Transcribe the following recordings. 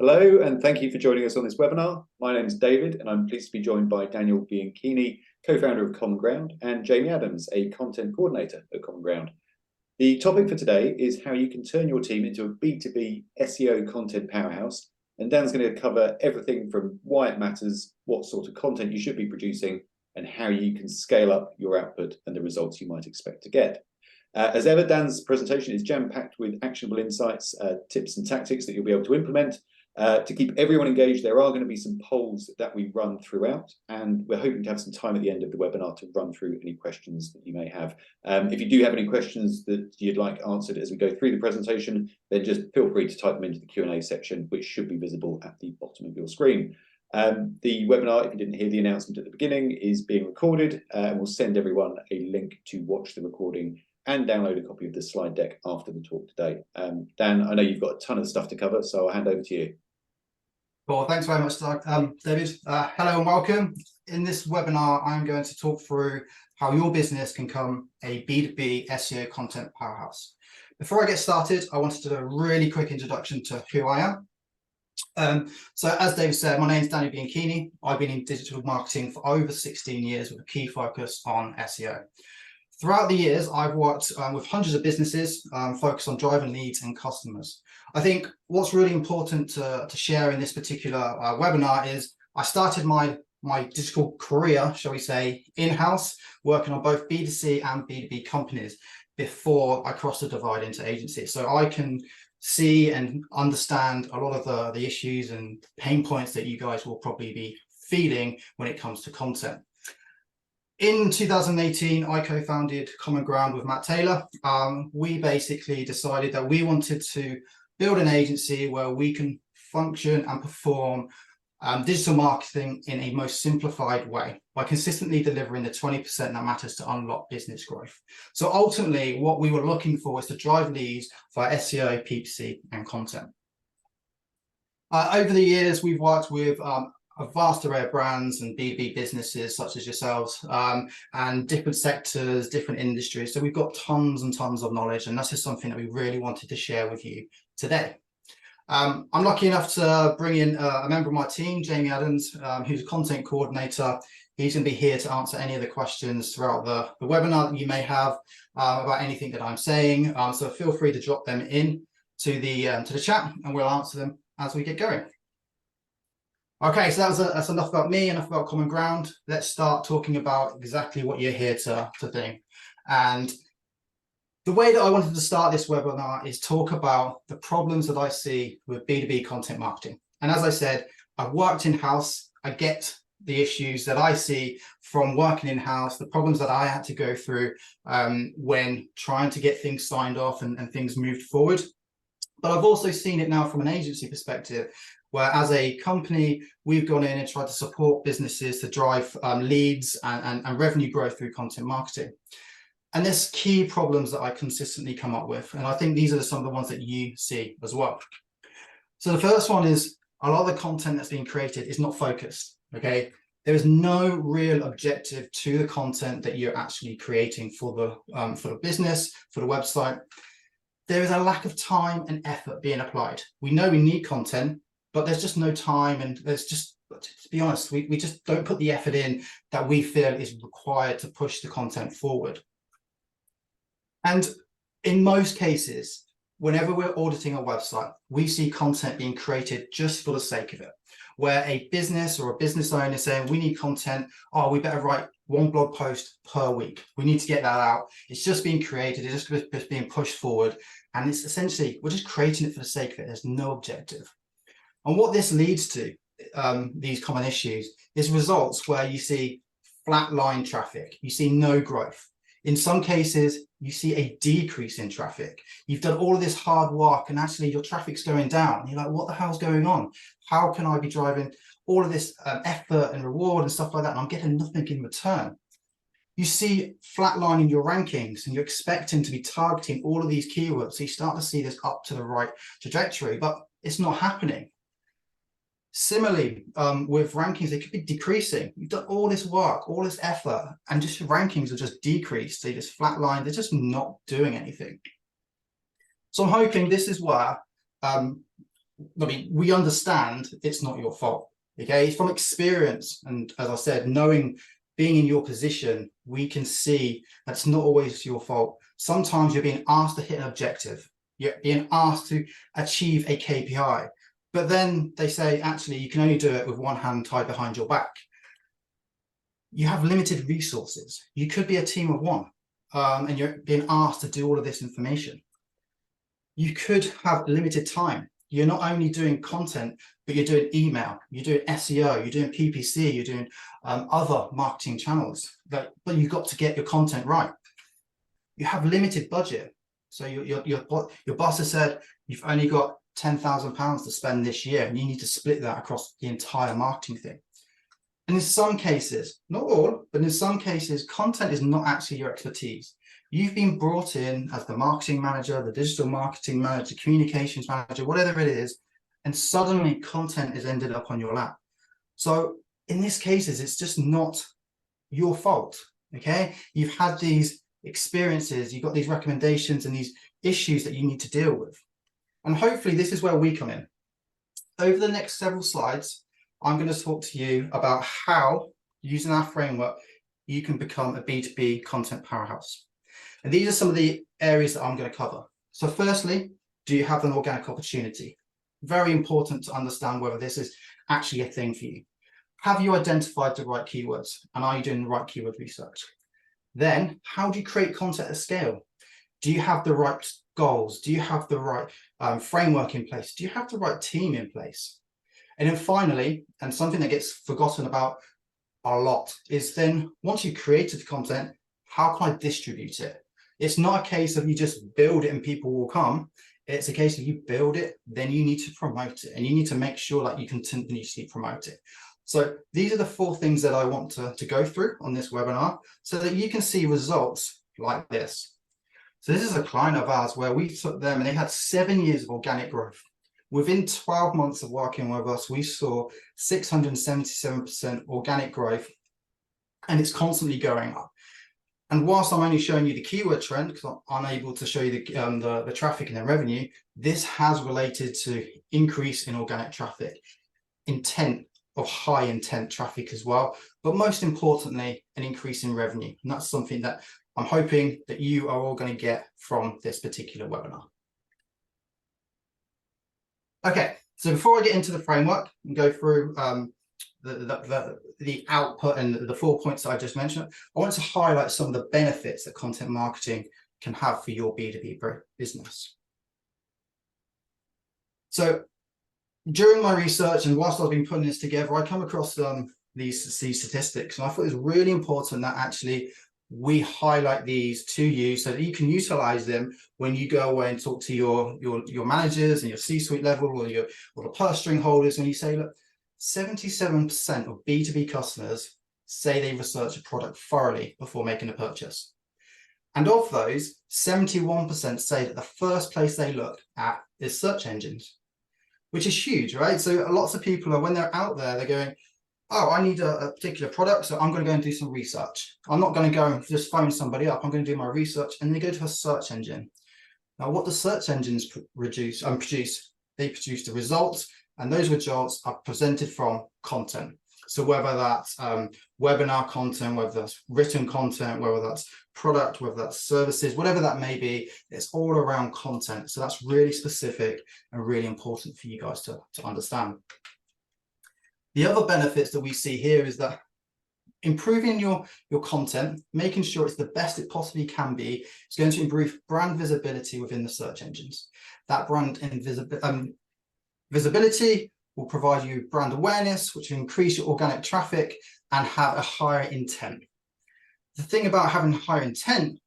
Hello, and thank you for joining us on this webinar. My name is David, and I'm pleased to be joined by Daniel Bianchini, co-founder of Common Ground, and Jamie Adams, a content coordinator at Common Ground. The topic for today is how you can turn your team into a B2B SEO content powerhouse, and Dan's going to cover everything from why it matters, what sort of content you should be producing, and how you can scale up your output and the results you might expect to get. As ever, Dan's presentation is jam-packed with actionable insights, tips and tactics that you'll be able to implement. To keep everyone engaged, there are going to be some polls that we run throughout, and we're hoping to have some time at the end of the webinar to run through any questions that you may have. If you do have any questions that you'd like answered as we go through the presentation, then just feel free to type them into the Q&A section, which should be visible at the bottom of your screen. The webinar, if you didn't hear the announcement at the beginning, is being recorded, and we'll send everyone a link to watch the recording and download a copy of the slide deck after the talk today. Dan, I know you've got a ton of stuff to cover, so I'll hand over to you. Well, thanks very much, David. Hello and welcome. In this webinar, I'm going to talk through how your business can become a B2B SEO content powerhouse. Before I get started, I wanted to do a really quick introduction to who I am. So as David said, my name is Daniel Bianchini. I've been in digital marketing for over 16 years with a key focus on SEO. Throughout the years, I've worked with hundreds of businesses focused on driving leads and customers. I think what's really important to share in this particular webinar is I started my digital career, shall we say, in-house, working on both B2C and B2B companies before I crossed the divide into agency. So I can see and understand a lot of the issues and pain points that you guys will probably be feeling when it comes to content. In 2018, I co-founded Common Ground with Matt Taylor. We basically decided that we wanted to build an agency where we can function and perform digital marketing in a most simplified way by consistently delivering the 20% that matters to unlock business growth. So ultimately, what we were looking for is to drive leads via SEO, PPC, and content. Over the years, we've worked with a vast array of brands and B2B businesses such as yourselves, and different sectors, different industries. So we've got tons and tons of knowledge, and that's just something that we really wanted to share with you today. I'm lucky enough to bring in a member of my team, Jamie Adams, who's a content coordinator. He's going to be here to answer any of the questions throughout the webinar that you may have about anything that I'm saying. So feel free to drop them in to the chat, and we'll answer them as we get going. Okay, so that's enough about me, enough about Common Ground. Let's start talking about exactly what you're here to think. And the way that I wanted to start this webinar is talk about the problems that I see with B2B content marketing. And as I said, I've worked in-house. I get the issues that I see from working in-house, the problems that I had to go through when trying to get things signed off and things moved forward. But I've also seen it now from an agency perspective, where as a company, we've gone in and tried to support businesses to drive leads and revenue growth through content marketing. And there's key problems that I consistently come up with. And I think these are some of the ones that you see as well. So the first one is a lot of the content that's being created is not focused, okay? There is no real objective to the content that you're actually creating for the business, for the website. There is a lack of time and effort being applied. We know we need content, but there's just no time, and there's just, to be honest, we just don't put the effort in that we feel is required to push the content forward. And in most cases, whenever we're auditing a website, we see content being created just for the sake of it, where a business or a business owner is saying, we need content, oh, we better write one blog post per week. We need to get that out. It's just being created, it's just being pushed forward. And it's essentially, we're just creating it for the sake of it. There's no objective. And what this leads to, these common issues, is results where you see flat line traffic, you see no growth. In some cases, you see a decrease in traffic. You've done all of this hard work and actually your traffic's going down. You're like, what the hell's going on? How can I be driving all of this effort and reward and stuff like that, and I'm getting nothing in return? You see flatlining your rankings, and you're expecting to be targeting all of these keywords. So you start to see this up to the right trajectory, but it's not happening. Similarly, with rankings, they could be decreasing. You've done all this work, all this effort, and just your rankings are just decreased. They just flatline. They're just not doing anything. So I'm hoping this is where I mean, we understand it's not your fault. Okay, it's from experience. And as I said, knowing, being in your position, we can see that's not always your fault. Sometimes you're being asked to hit an objective. You're being asked to achieve a KPI. But then they say, actually, you can only do it with one hand tied behind your back. You have limited resources. You could be a team of one, and you're being asked to do all of this information. You could have limited time. You're not only doing content, but you're doing email, you're doing SEO, you're doing PPC, you're doing other marketing channels. But you've got to get your content right. You have limited budget. So your boss has said you've only got £10,000 to spend this year, and you need to split that across the entire marketing thing. And in some cases, not all, but in some cases, content is not actually your expertise. You've been brought in as the marketing manager, the digital marketing manager, communications manager, whatever it is, and suddenly content is ended up on your lap. So in these cases, it's just not your fault, okay? You've had these experiences, you've got these recommendations and these issues that you need to deal with. And hopefully this is where we come in. Over the next several slides, I'm going to talk to you about how, using our framework, you can become a B2B content powerhouse. And these are some of the areas that I'm going to cover. So firstly, do you have an organic opportunity? Very important to understand whether this is actually a thing for you. Have you identified the right keywords? And are you doing the right keyword research? Then, how do you create content at scale? Do you have the right goals? Do you have the right framework in place? Do you have the right team in place? And then finally, and something that gets forgotten about a lot, is then once you've created the content, how can I distribute it? It's not a case of you just build it and people will come. It's a case of you build it, then you need to promote it, and you need to make sure that you continuously promote it. So these are the 4 things that I want to go through on this webinar so that you can see results like this. So this is a client of ours where we took them and they had 7 years of organic growth. Within 12 months of working with us, we saw 677% organic growth, and it's constantly going up. And whilst I'm only showing you the keyword trend, because I'm unable to show you the traffic and the revenue, this has related to increase in organic traffic, intent of high intent traffic as well, but most importantly, an increase in revenue. And that's something that I'm hoping that you are all going to get from this particular webinar. Okay, so before I get into the framework and go through the output and the 4 points that I just mentioned, I want to highlight some of the benefits that content marketing can have for your B2B business. So during my research and whilst I've been putting this together, I come across these statistics, and I thought it was really important that actually we highlight these to you so that you can utilize them when you go away and talk to your managers and your C-suite level or the purse string holders, and you say, look, 77% of B2B customers say they research a product thoroughly before making a purchase. And of those, 71% say that the first place they look at is search engines, which is huge, right? So lots of people are, when they're out there, they're going, oh, I need a particular product, so I'm going to go and do some research. I'm not going to go and just phone somebody up. I'm going to do my research, and they go to a search engine. Now, what the search engines produce? They produce the results, and those results are presented from content. So whether that's webinar content, whether that's written content, whether that's product, whether that's services, whatever that may be, it's all around content. So that's really specific and really important for you guys to understand. The other benefits that we see here is that improving your content, making sure it's the best it possibly can be, is going to improve brand visibility within the search engines. That brand visibility will provide you brand awareness, which will increase your organic traffic and have a higher intent. The thing about having higher intent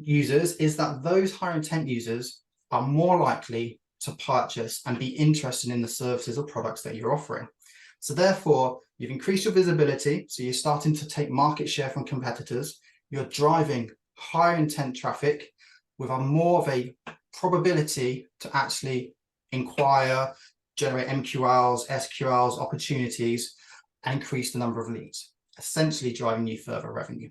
users is that those higher intent users are more likely to purchase and be interested in the services or products that you're offering. So therefore, you've increased your visibility, so you're starting to take market share from competitors. You're driving higher intent traffic with a more of a probability to actually inquire, generate MQLs, SQLs, opportunities, and increase the number of leads, essentially driving you further revenue.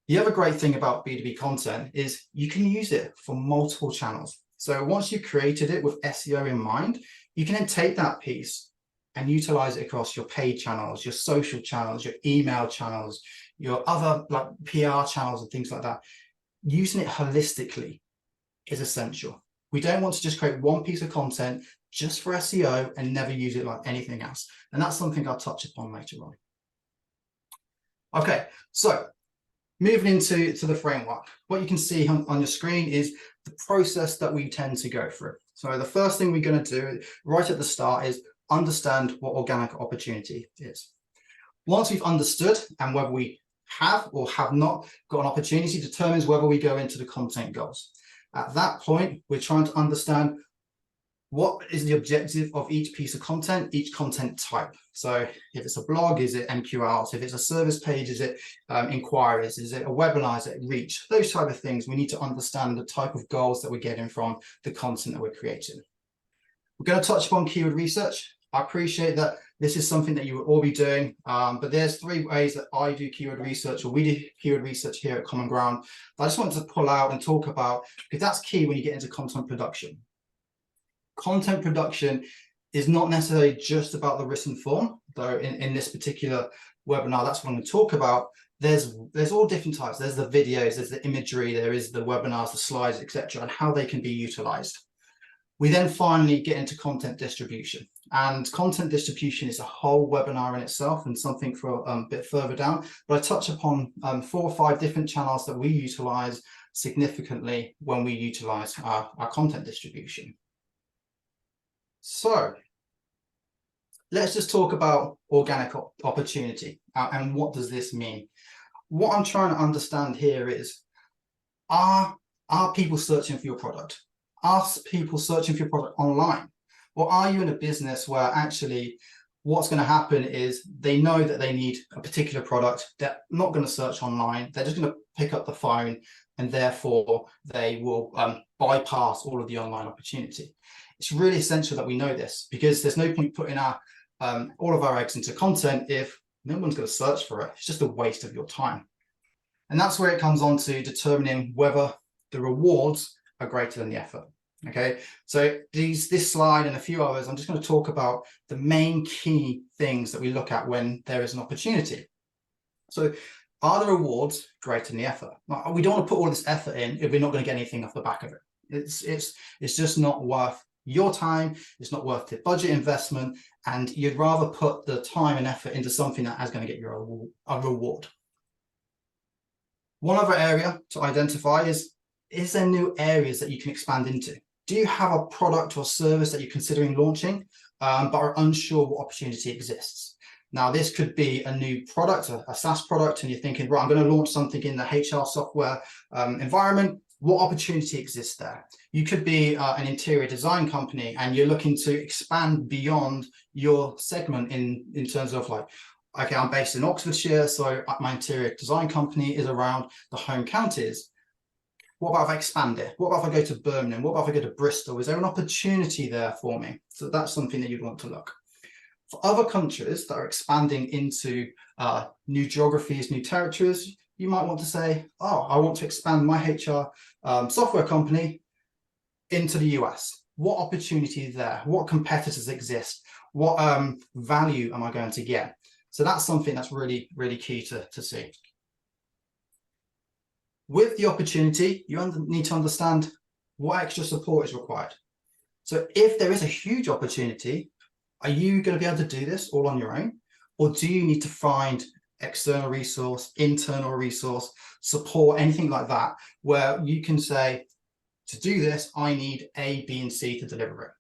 The other great thing about B2B content is you can use it for multiple channels. So once you've created it with SEO in mind, You can then take that piece and utilize it across your paid channels, your social channels, your email channels, your other like PR channels and things like that. Using it holistically is essential. We don't want to just create one piece of content just for SEO and never use it like anything else. And that's something I'll touch upon later on. Okay, so moving into the framework, what you can see on your screen is the process that we tend to go through. So the first thing we're going to do right at the start is understand what organic opportunity is. Once we've understood and whether we have or have not got an opportunity, determines whether we go into the content goals. At that point, we're trying to understand what is the objective of each piece of content, each content type. So if it's a blog, is it MQLs? If it's a service page, is it inquiries? Is it a webinar? Is it reach? Those type of things. We need to understand the type of goals that we're getting from the content that we're creating. We're going to touch upon keyword research. I appreciate that this is something that you will all be doing, but there's 3 ways that I do keyword research, or we do keyword research here at Common Ground, that I just wanted to pull out and talk about, because that's key when you get into content production. Content production is not necessarily just about the written form, though in this particular webinar, that's what I'm going to talk about. There's all different types. There's the videos, there's the imagery, there is the webinars, the slides, etc., and how they can be utilized. We then finally get into content distribution, and content distribution is a whole webinar in itself and something for a bit further down, but I touch upon 4 or 5 different channels that we utilize significantly when we utilize our content distribution. So let's just talk about organic opportunity and what does this mean? What I'm trying to understand here is, are people searching for your product? Are people searching for your product online? Or are you in a business where actually what's going to happen is they know that they need a particular product, they're not going to search online, they're just going to pick up the phone, and therefore they will bypass all of the online opportunity. It's really essential that we know this, because there's no point putting our all of our eggs into content if no one's going to search for it. It's just a waste of your time. And that's where it comes on to determining whether the rewards are greater than the effort. Okay, so this slide and a few others, I'm just going to talk about the main key things that we look at when there is an opportunity. So are the rewards greater than the effort? We don't want to put all this effort in if we're not going to get anything off the back of it. It's just not worth your time, it's not worth the budget investment, and you'd rather put the time and effort into something that is going to get you a reward. One other area to identify is there new areas that you can expand into? Do you have a product or service that you're considering launching, but are unsure what opportunity exists? Now, this could be a new product, a SaaS product, and you're thinking, right, I'm going to launch something in the HR software environment. What opportunity exists there? You could be an interior design company and you're looking to expand beyond your segment in terms of like, okay, I'm based in Oxfordshire, so my interior design company is around the home counties. What about if I expand it? What about if I go to Birmingham? What about if I go to Bristol? Is there an opportunity there for me? So that's something that you'd want to look. For other countries that are expanding into new geographies, new territories, you might want to say, oh, I want to expand my HR software company into the US. What opportunity is there? What competitors exist? What value am I going to get? So that's something that's really, really key to see. With the opportunity, you need to understand what extra support is required. So if there is a huge opportunity, are you going to be able to do this all on your own? Or do you need to find external resource, internal resource, support, anything like that, where you can say, to do this, I need A, B, and C to deliver it.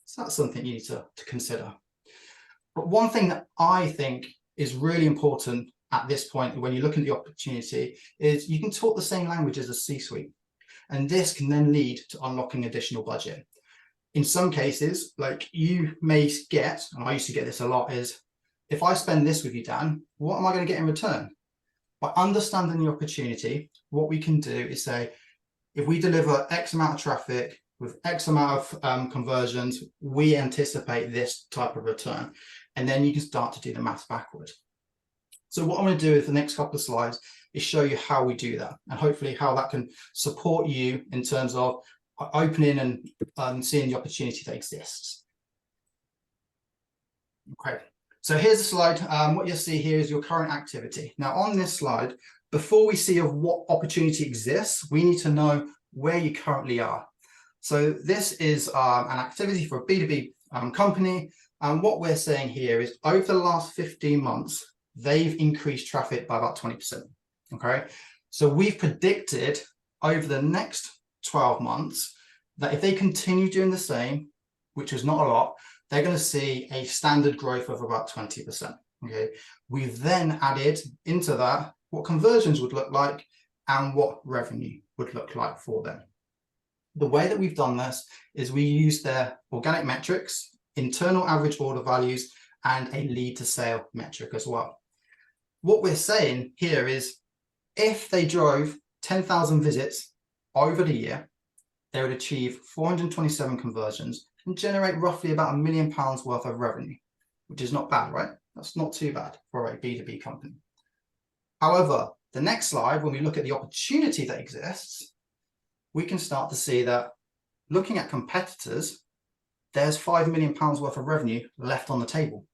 So that's something you need to consider. But one thing that I think is really important at this point, when you look at the opportunity, is you can talk the same language as a C-suite. And this can then lead to unlocking additional budget. In some cases, like you may get, and I used to get this a lot, is if I spend this with you, Dan, what am I going to get in return? By understanding the opportunity, what we can do is say, if we deliver X amount of traffic with X amount of conversions, we anticipate this type of return. And then you can start to do the maths backwards. So what I'm going to do with the next couple of slides is show you how we do that, and hopefully how that can support you in terms of opening and seeing the opportunity that exists. Okay, so here's a slide. What you'll see here is your current activity. Now on this slide, before we see of what opportunity exists, we need to know where you currently are. So this is an activity for a B2B company. And what we're saying here is over the last 15 months, they've increased traffic by about 20%. Okay, so we've predicted over the next 12 months that if they continue doing the same, which is not a lot, they're going to see a standard growth of about 20%. Okay, we've then added into that what conversions would look like and what revenue would look like for them. The way that we've done this is we use their organic metrics, internal average order values, and a lead to sale metric as well. What we're saying here is if they drove 10,000 visits over the year, they would achieve 427 conversions and generate roughly about £1 million worth of revenue, which is not bad, right? That's not too bad for a B2B company. However, the next slide, when we look at the opportunity that exists, we can start to see that looking at competitors, there's £5 million worth of revenue left on the table.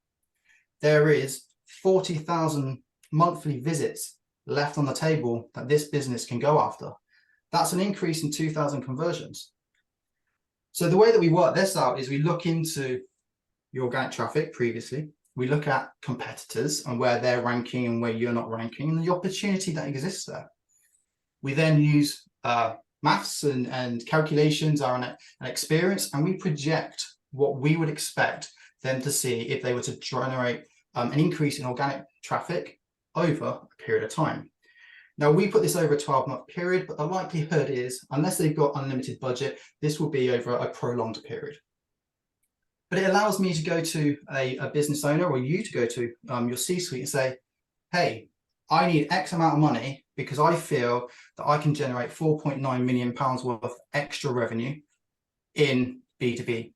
There is 40,000 monthly visits left on the table that this business can go after. That's an increase in 2,000 conversions. So the way that we work this out is we look into your organic traffic previously, we look at competitors and where they're ranking and where you're not ranking and the opportunity that exists there. We then use maths and calculations, our experience, and we project what we would expect them to see if they were to generate an increase in organic traffic over a period of time. Now, we put this over a 12-month period, but the likelihood is, unless they've got unlimited budget, this will be over a prolonged period. But it allows me to go to a business owner or you to go to your C-suite and say, hey, I need X amount of money because I feel that I can generate £4.9 million worth of extra revenue in B2B,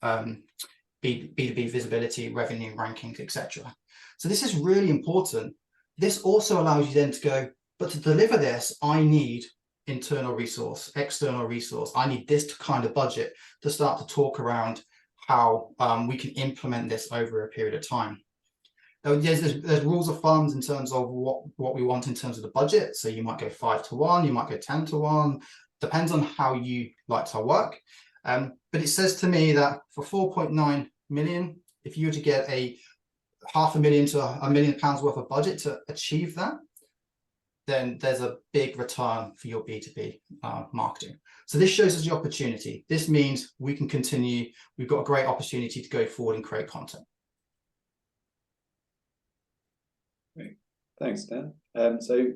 B2B visibility, revenue rankings, etc. So this is really important. This also allows you then to go, but to deliver this, I need internal resource, external resource. I need this kind of budget to start to talk around how we can implement this over a period of time. Now, there's rules of thumbs in terms of what we want in terms of the budget. So you might go 5-to-1, you might go 10-to-1, depends on how you like to work. But it says to me that for 4.9 million, if you were to get a £500,000 to £1 million worth of budget to achieve that, then there's a big return for your B2B marketing. So this shows us the opportunity. This means we can continue. We've got a great opportunity to go forward and create content. Great. Thanks, Dan. So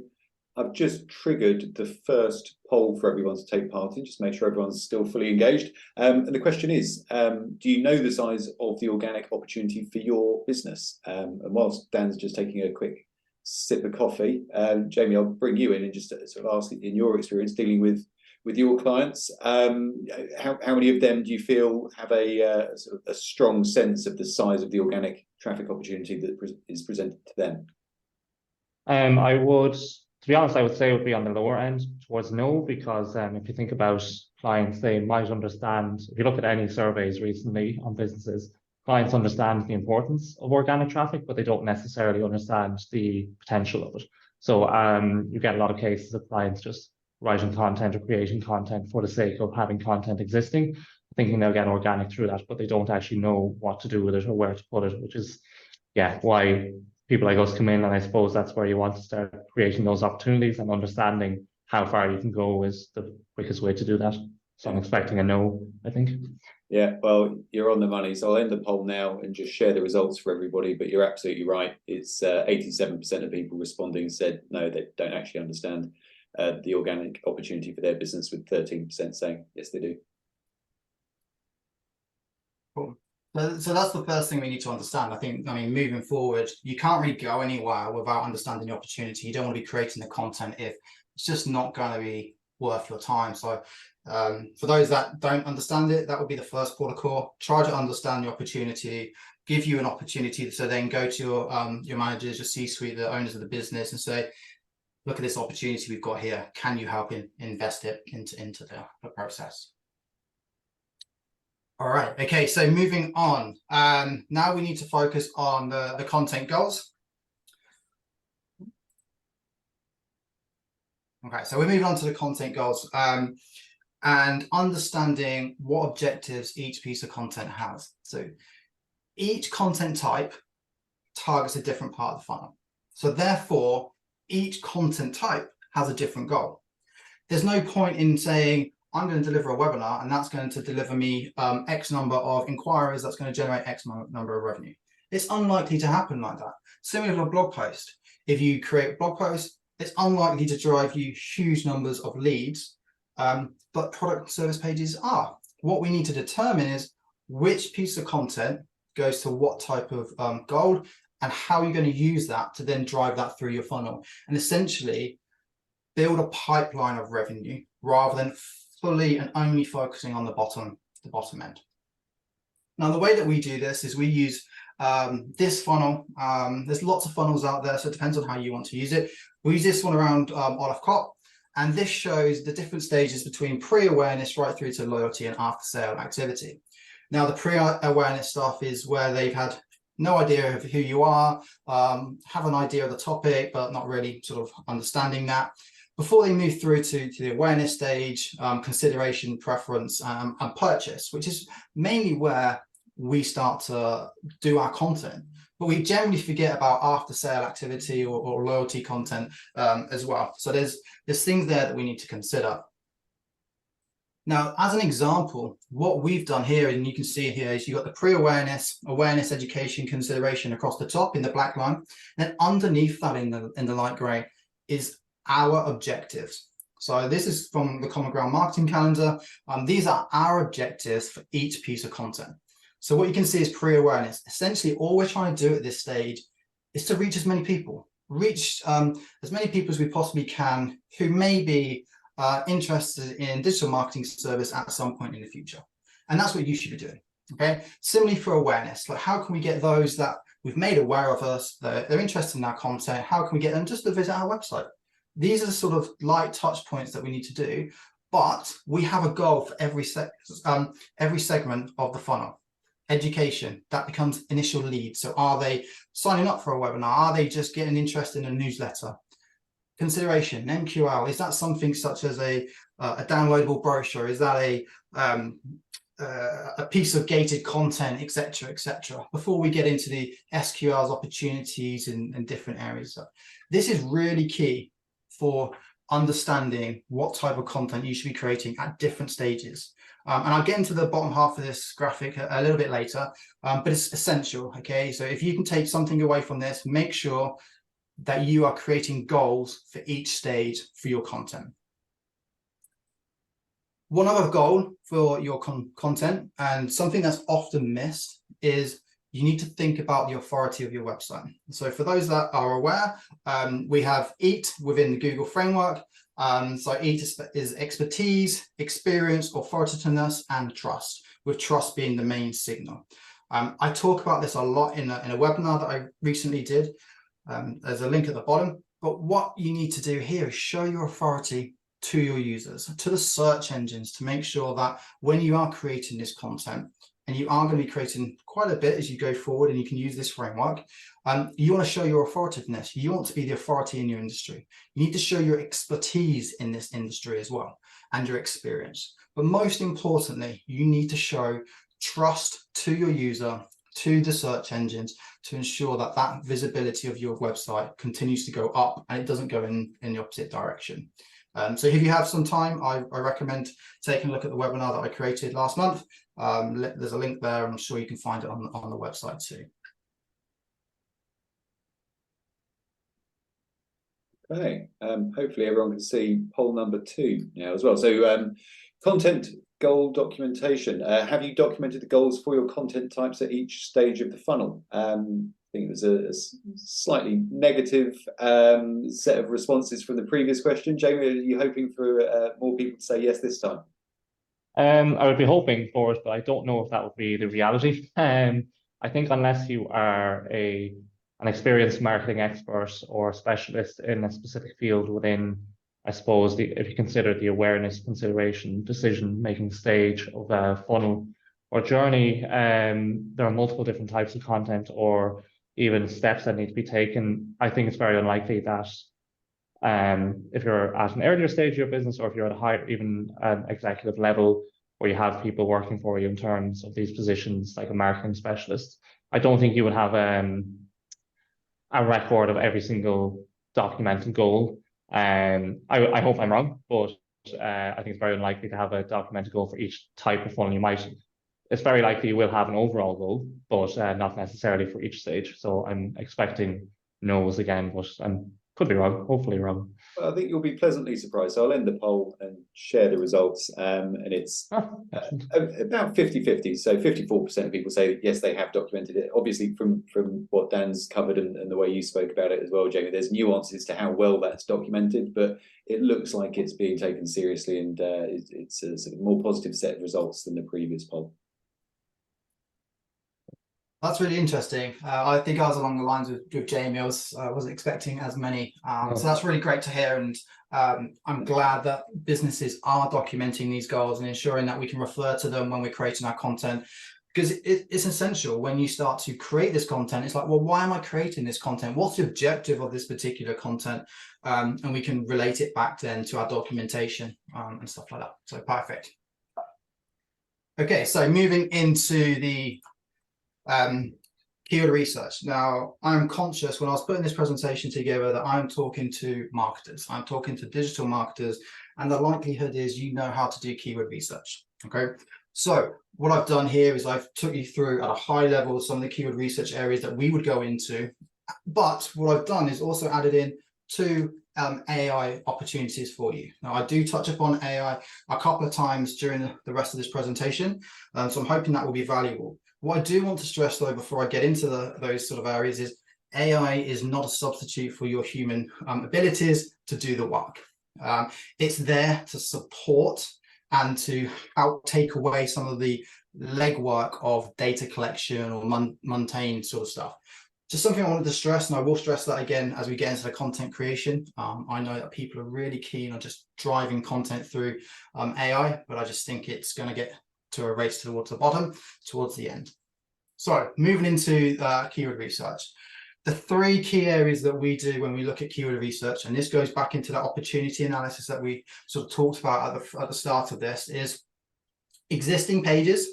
I've just triggered the first poll for everyone to take part in, just to make sure everyone's still fully engaged. And the question is, do you know the size of the organic opportunity for your business? And whilst Dan's just taking a quick sip of coffee, Jamie, I'll bring you in and just sort of ask, in your experience dealing with your clients, how many of them do you feel have a sort of a strong sense of the size of the organic traffic opportunity that is presented to them? I would, to be honest, I would say it would be on the lower end towards no, because if you think about clients, they might understand, if you look at any surveys recently on businesses, clients understand the importance of organic traffic, but they don't necessarily understand the potential of it. So you get a lot of cases of clients just writing content or creating content for the sake of having content existing, thinking they'll get organic through that, but they don't actually know what to do with it or where to put it, which is, yeah, why people like us come in. And I suppose that's where you want to start creating those opportunities, and understanding how far you can go is the quickest way to do that. So I'm expecting a no, I think. Yeah, well, you're on the money. So I'll end the poll now and just share the results for everybody. But you're absolutely right. It's 87% of people responding said no, they don't actually understand the organic opportunity for their business, with 13% saying yes, they do. Cool. So that's the first thing we need to understand. I mean, moving forward, you can't really go anywhere without understanding the opportunity. You don't want to be creating the content if it's just not going to be worth your time. So for those that don't understand it, that would be the first port of call. Try to understand the opportunity, give you an opportunity to then go to your managers, your C-suite, the owners of the business, and say, look at this opportunity we've got here. Can you help invest it into the process? All right. Okay. So moving on. Now we need to focus on the content goals. Okay. So we're moving on to the content goals and understanding what objectives each piece of content has. So each content type targets a different part of the funnel. So therefore, each content type has a different goal. There's no point in saying, I'm going to deliver a webinar and that's going to deliver me X number of inquiries, that's going to generate X number of revenue. It's unlikely to happen like that. Similar to a blog post. If you create a blog post, it's unlikely to drive you huge numbers of leads, but product and service pages are. What we need to determine is which piece of content goes to what type of goal and how you're going to use that to then drive that through your funnel and essentially build a pipeline of revenue rather than fully and only focusing on the bottom end. Now, the way that we do this is we use this funnel. There's lots of funnels out there, so it depends on how you want to use it. We use this one around Olaf Kopp, and this shows the different stages between pre-awareness right through to loyalty and after-sale activity. Now, the pre-awareness stuff is where they've had no idea of who you are, have an idea of the topic, but not really sort of understanding that. Before they move through to the awareness stage, consideration, preference, and purchase, which is mainly where we start to do our content. But we generally forget about after sale activity or loyalty content as well. So there's things there that we need to consider. Now, as an example, what we've done here, and you can see here, is you've got the pre-awareness, awareness, education, consideration across the top in the black line. And then underneath that in the light gray is our objectives. So this is from the Common Ground marketing calendar. These are our objectives for each piece of content. So what you can see is pre-awareness. Essentially, all we're trying to do at this stage is to reach as many people, reach as many people as we possibly can who may be interested in digital marketing service at some point in the future. And that's what you should be doing. Okay. Similarly for awareness, like how can we get those that we've made aware of us, that they're interested in our content, how can we get them just to visit our website? These are the sort of light touch points that we need to do, but we have a goal for every segment of the funnel. Education, that becomes initial lead. So are they signing up for a webinar? Are they just getting interested in a newsletter? Consideration, MQL, is that something such as a downloadable brochure? Is that a piece of gated content, etc., etc.? Before we get into the SQL's opportunities in different areas. So this is really key for understanding what type of content you should be creating at different stages. And I'll get into the bottom half of this graphic a little bit later, but it's essential, okay? So if you can take something away from this, make sure that you are creating goals for each stage for your content. One other goal for your content, and something that's often missed, is you need to think about the authority of your website. So for those that are aware, we have EAT within the Google framework. So EAT is expertise, experience, authoritativeness, and trust, with trust being the main signal. I talk about this a lot in a webinar that I recently did. There's a link at the bottom, but what you need to do here is show your authority to your users, to the search engines, to make sure that when you are creating this content, and you are going to be creating quite a bit as you go forward, and you can use this framework, you want to show your authoritativeness. You want to be the authority in your industry. You need to show your expertise in this industry as well, and your experience. But most importantly, you need to show trust to your user, to the search engines, to ensure that that visibility of your website continues to go up and it doesn't go in the opposite direction. So if you have some time, I recommend taking a look at the webinar that I created last month. There's a link there. I'm sure you can find it on the website too. Okay, hopefully everyone can see poll number 2 now as well. So content goal documentation. Have you documented the goals for your content types at each stage of the funnel? I think there's a slightly negative set of responses from the previous question. Jamie, are you hoping for more people to say yes this time? I would be hoping for it, but I don't know if that would be the reality. I think unless you are an experienced marketing expert or specialist in a specific field within, I suppose, if you consider the awareness, consideration, decision-making stage of a funnel, or journey, there are multiple different types of content or even steps that need to be taken. I think it's very unlikely that if you're at an earlier stage of your business, or if you're at a higher, even an executive level, where you have people working for you in terms of these positions, like a marketing specialist, I don't think you would have a record of every single documented goal. I hope I'm wrong, but I think it's very unlikely to have a documented goal for each type of funnel. It's very likely you will have an overall goal, but not necessarily for each stage. So I'm expecting no's again, but I could be wrong, hopefully wrong. Well, I think you'll be pleasantly surprised. So I'll end the poll and share the results. And it's about 50-50. So 54% of people say that, yes, they have documented it. Obviously, from what Dan's covered and the way you spoke about it as well, Jamie, there's nuances to how well that's documented, but it looks like it's being taken seriously, and it's a sort of more positive set of results than the previous poll. That's really interesting. I think I was along the lines with Jamie. I wasn't expecting as many. So that's really great to hear. And I'm glad that businesses are documenting these goals and ensuring that we can refer to them when we're creating our content. Because it's essential when you start to create this content. It's like, well, why am I creating this content? What's the objective of this particular content? And we can relate it back then to our documentation and stuff like that. So perfect. Okay, so moving into the keyword research. Now, I'm conscious when I was putting this presentation together that I'm talking to marketers. I'm talking to digital marketers, and the likelihood is you know how to do keyword research. Okay, so what I've done here is I've took you through at a high level some of the keyword research areas that we would go into, but what I've done is also added in two AI opportunities for you. Now, I do touch upon AI a couple of times during the rest of this presentation, so I'm hoping that will be valuable. What I do want to stress, though, before I get into those sort of areas, is AI is not a substitute for your human abilities to do the work. It's there to support and to help take away some of the legwork of data collection or mundane sort of stuff. Just something I wanted to stress, and I will stress that again as we get into the content creation. I know that people are really keen on just driving content through AI, but I just think it's going to get to a race towards the bottom, towards the end. So moving into keyword research, the three key areas that we do when we look at keyword research, and this goes back into that opportunity analysis that we sort of talked about at the start of this, is existing pages.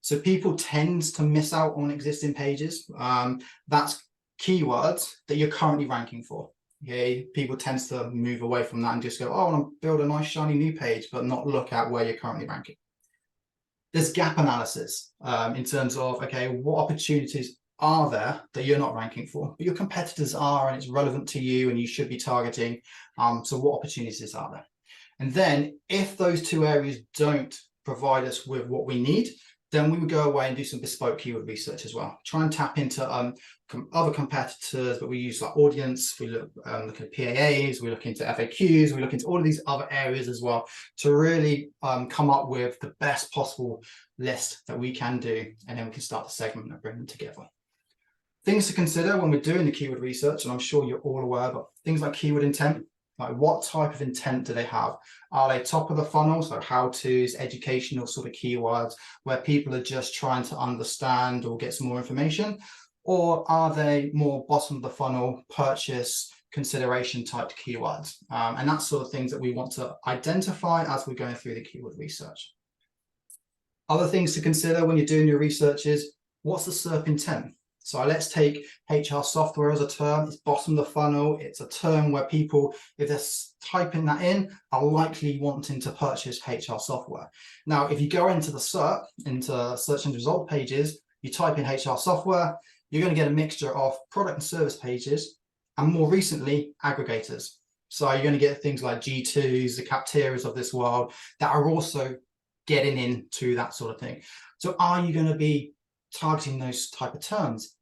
So people tend to miss out on existing pages. That's keywords that you're currently ranking for. Okay, people tend to move away from that and just go, oh, I want to build a nice shiny new page, but not look at where you're currently ranking. There's gap analysis in terms of, okay, what opportunities are there that you're not ranking for, but your competitors are, and it's relevant to you and you should be targeting. So what opportunities are there? And then if those two areas don't provide us with what we need, then we would go away and do some bespoke keyword research as well. Try and tap into other competitors, but we use like audience, we look at PAAs, we look into FAQs, we look into all of these other areas as well to really come up with the best possible list that we can do, and then we can start the segment and bring them together. Things to consider when we're doing the keyword research, and I'm sure you're all aware, but things like keyword intent. Like, what type of intent do they have? Are they top of the funnel, so how-tos, educational sort of keywords where people are just trying to understand or get some more information? Or are they more bottom of the funnel, purchase, consideration type keywords? And that's sort of things that we want to identify as we're going through the keyword research. Other things to consider when you're doing your research is, what's the SERP intent? So let's take HR software as a term. It's bottom of the funnel. It's a term where people, if they're typing that in, are likely wanting to purchase HR software. Now, if you go into the SERP, into search and result pages, you type in HR software, you're going to get a mixture of product and service pages, and more recently, aggregators. So you're going to get things like G2s, the Capteras of this world that are also getting into that sort of thing. So are you going to be targeting those type of terms?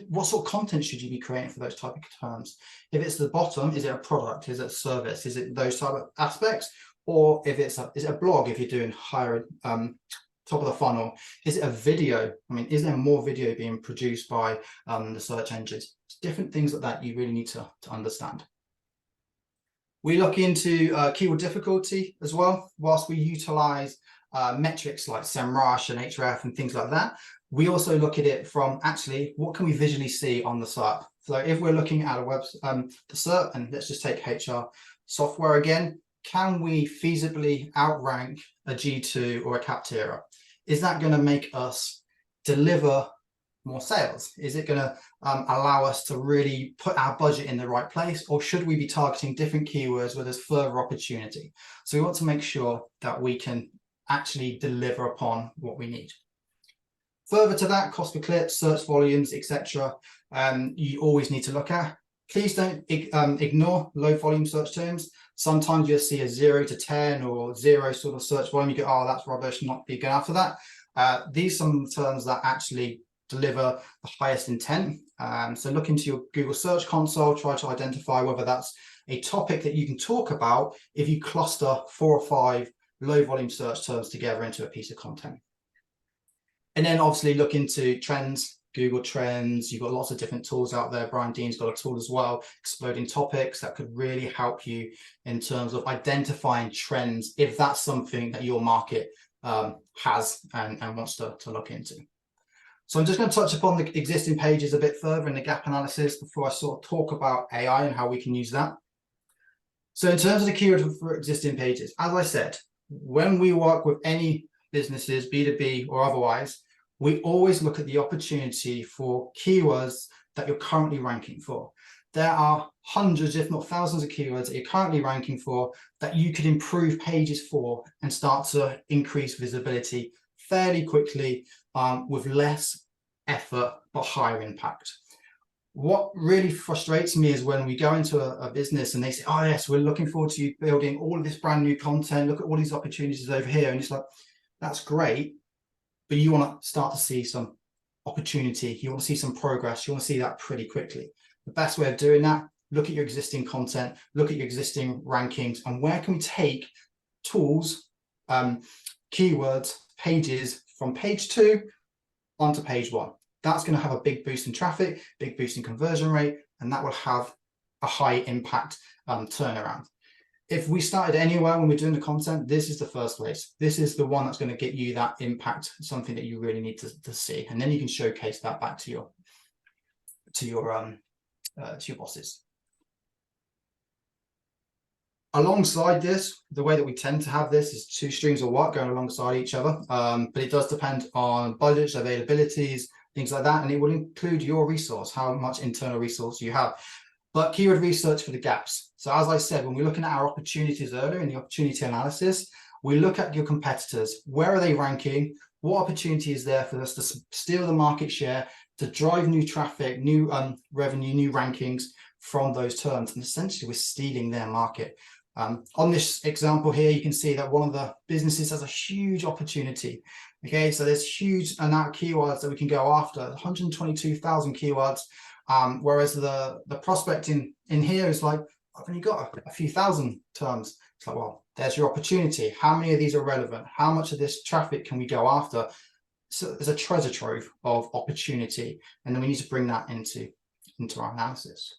What sort of content should you be creating for those type of terms? If it's the bottom, is it a product? Is it a service? Is it those type of aspects? Or if it's is it a blog, if you're doing higher top of the funnel? Is it a video? I mean, is there more video being produced by the search engines? Different things like that you really need to understand. We look into keyword difficulty as well, whilst we utilize metrics like SEMrush and Href and things like that, we also look at it from actually what can we visually see on the SERP. So if we're looking at a the SERP, and let's just take HR software again, can we feasibly outrank a G2 or a Capterra? Is that going to make us deliver more sales? Is it going to allow us to really put our budget in the right place, or should we be targeting different keywords where there's further opportunity? So we want to make sure that we can actually deliver upon what we need. Further to that, cost per click, search volumes, etc. You always need to look at. Please don't ignore low volume search terms. Sometimes you'll see a 0 to 10 or 0 sort of search volume. You go, oh, that's rubbish, not big enough for that. These are some terms that actually deliver the highest intent. So look into your Google Search Console, try to identify whether that's a topic that you can talk about if you cluster 4 or 5 low volume search terms together into a piece of content. And then obviously look into trends, Google Trends. You've got lots of different tools out there. Brian Dean's got a tool as well, Exploding Topics, that could really help you in terms of identifying trends if that's something that your market has and wants to look into. So I'm just going to touch upon the existing pages a bit further in the gap analysis before I sort of talk about AI and how we can use that. So in terms of the keyword for existing pages, as I said, when we work with any businesses, B2B or otherwise, we always look at the opportunity for keywords that you're currently ranking for. There are hundreds, if not thousands of keywords that you're currently ranking for that you could improve pages for and start to increase visibility fairly quickly with less effort but higher impact. What really frustrates me is when we go into a business and they say, oh yes, we're looking forward to you building all of this brand new content, look at all these opportunities over here, and it's like, that's great, but you want to start to see some opportunity, you want to see some progress, you want to see that pretty quickly. The best way of doing that, look at your existing content, look at your existing rankings, and where can we take tools, keywords, pages from page 2 onto page 1. That's going to have a big boost in traffic, big boost in conversion rate, and that will have a high impact turnaround. If we started anywhere when we're doing the content, this is the first place. This is the one that's going to get you that impact, something that you really need to see, and then you can showcase that back to your bosses. Alongside this, the way that we tend to have this is 2 streams of work going alongside each other, but it does depend on budgets, availabilities, things like that, and it will include your resource, how much internal resource you have. But keyword research for the gaps. So as I said, when we're looking at our opportunities earlier in the opportunity analysis, we look at your competitors. Where are they ranking? What opportunity is there for us to steal the market share, to drive new traffic, new revenue, new rankings from those terms? And essentially, we're stealing their market. On this example here, you can see that one of the businesses has a huge opportunity. Okay, so there's huge amount of keywords that we can go after, 122,000 keywords. Whereas the prospect in here is like, I've only got a few thousand terms. It's like, well, there's your opportunity. How many of these are relevant? How much of this traffic can we go after? So there's a treasure trove of opportunity, and then we need to bring that into our analysis.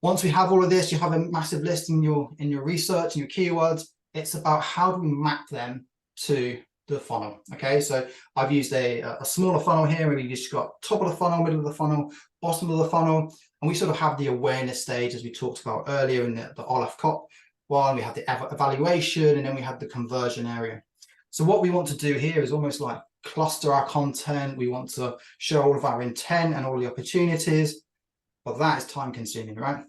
Once we have all of this, you have a massive list in your research and your keywords. It's about how do we map them to the funnel. Okay, so I've used a smaller funnel here, where you just got top of the funnel, middle of the funnel, bottom of the funnel, and we sort of have the awareness stage, as we talked about earlier in the Olaf Kopp one. We have the evaluation, and then we have the conversion area. So what we want to do here is almost like cluster our content. We want to show all of our intent and all the opportunities, but that is time consuming, right?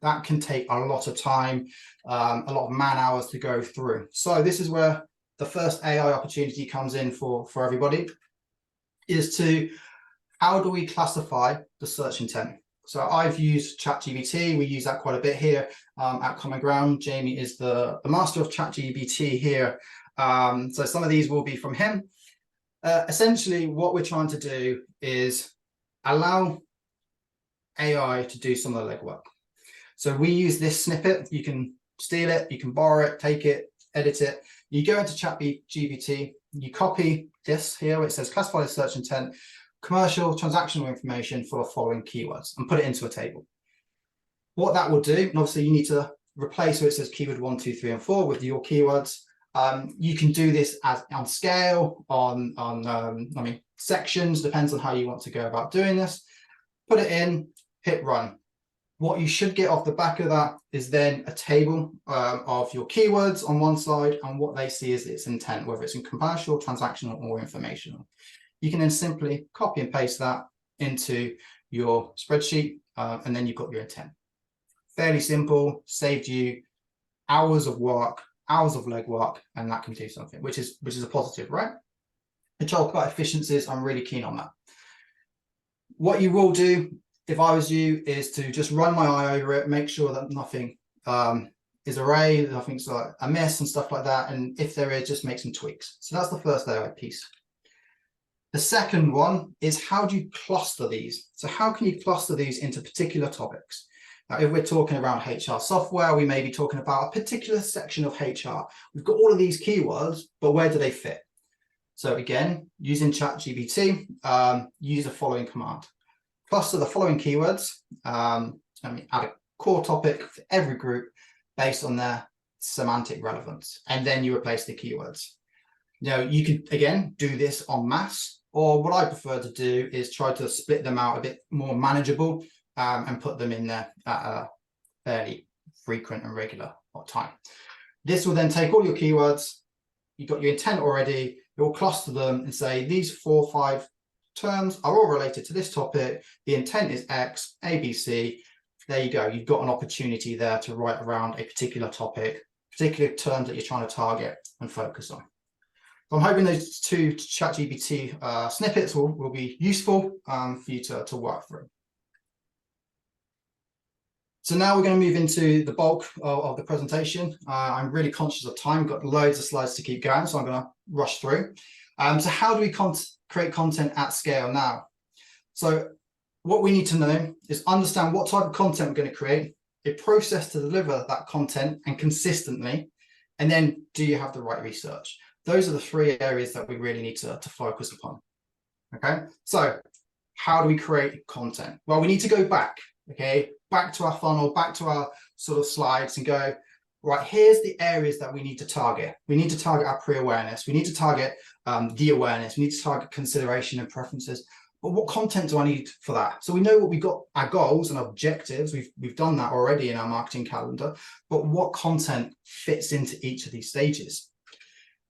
That can take a lot of time, a lot of man hours to go through. So this is where the first AI opportunity comes in for everybody, is to how do we classify the search intent? So I've used ChatGPT. We use that quite a bit here at Common Ground. Jamie is the master of ChatGPT here. So some of these will be from him. Essentially, what we're trying to do is allow AI to do some of the legwork. So we use this snippet. You can steal it, you can borrow it, take it, edit it. You go into ChatGPT, you copy this here, where it says classify the search intent, commercial transactional information for the following keywords, and put it into a table. What that will do, and obviously you need to replace where it says keyword 1, 2, 3, and 4 with your keywords. You can do this as on scale, on sections, depends on how you want to go about doing this. Put it in, hit run. What you should get off the back of that is then a table of your keywords on one side, and what they see is its intent, whether it's in commercial, transactional, or informational. You can then simply copy and paste that into your spreadsheet, and then you've got your intent. Fairly simple, saved you hours of work, hours of legwork, and that can do something, which is a positive, right? To talk about efficiencies, I'm really keen on that. What you will do, if I was you, is to just run my eye over it, make sure that nothing is array, nothing's like a mess and stuff like that. And if there is, just make some tweaks. So that's the first layer piece. The second one is, how do you cluster these? So how can you cluster these into particular topics? Now, if we're talking around HR software, we may be talking about a particular section of HR. We've got all of these keywords, but where do they fit? So again, using ChatGPT, use the following command. Cluster the following keywords, add a core topic for every group based on their semantic relevance, and then you replace the keywords. Now, you could, again, do this en masse, or what I prefer to do is try to split them out a bit more manageable and put them in there at a fairly frequent and regular time. This will then take all your keywords, you've got your intent already, you'll cluster them and say these 4 or 5 terms are all related to this topic. The intent is X, A, B, C. There you go. You've got an opportunity there to write around a particular topic, particular terms that you're trying to target and focus on. So I'm hoping those 2 ChatGPT snippets will be useful for you to work through. So now we're going to move into the bulk of the presentation. I'm really conscious of time, got loads of slides to keep going, so I'm going to rush through. So how do we create content at scale now? So what we need to know is understand what type of content we're going to create, a process to deliver that content and consistently, and then do you have the right research? Those are the 3 areas that we really need to focus upon. Okay, so how do we create content? Well, we need to go back, okay, back to our funnel, back to our sort of slides and go, right, here's the areas that we need to target. We need to target our pre-awareness. We need to target the awareness. We need to target consideration and preferences. But what content do I need for that? So we know what we've got, our goals and objectives. We've done that already in our marketing calendar. But what content fits into each of these stages?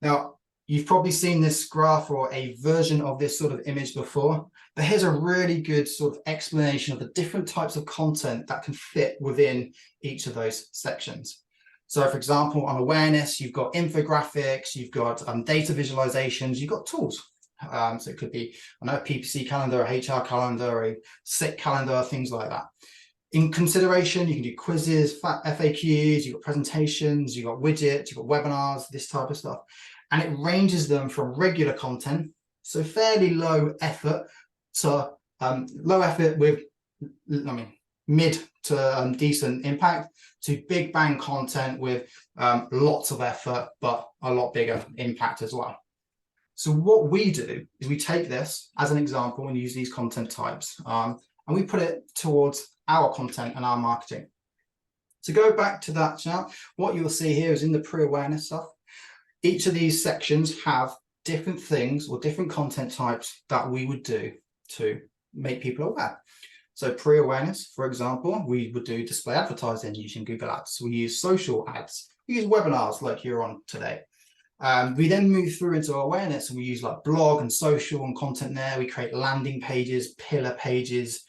Now, you've probably seen this graph or a version of this sort of image before, but here's a really good sort of explanation of the different types of content that can fit within each of those sections. So for example, on awareness, you've got infographics, you've got data visualizations, you've got tools. So it could be, I know, a PPC calendar, a HR calendar, a sick calendar, things like that. In consideration, you can do quizzes, FAQs, you've got presentations, you've got widgets, you've got webinars, this type of stuff. And it ranges them from regular content, so fairly low effort, to low effort with, mid to decent impact, to big bang content with lots of effort, but a lot bigger impact as well. So what we do is we take this as an example and use these content types, and we put it towards our content and our marketing. To go back to that chart, what you'll see here is in the pre-awareness stuff, each of these sections have different things or different content types that we would do to make people aware. So pre-awareness, for example, we would do display advertising using Google Ads. We use social ads. We use webinars like you're on today. We then move through into awareness and we use like blog and social and content there. We create landing pages, pillar pages.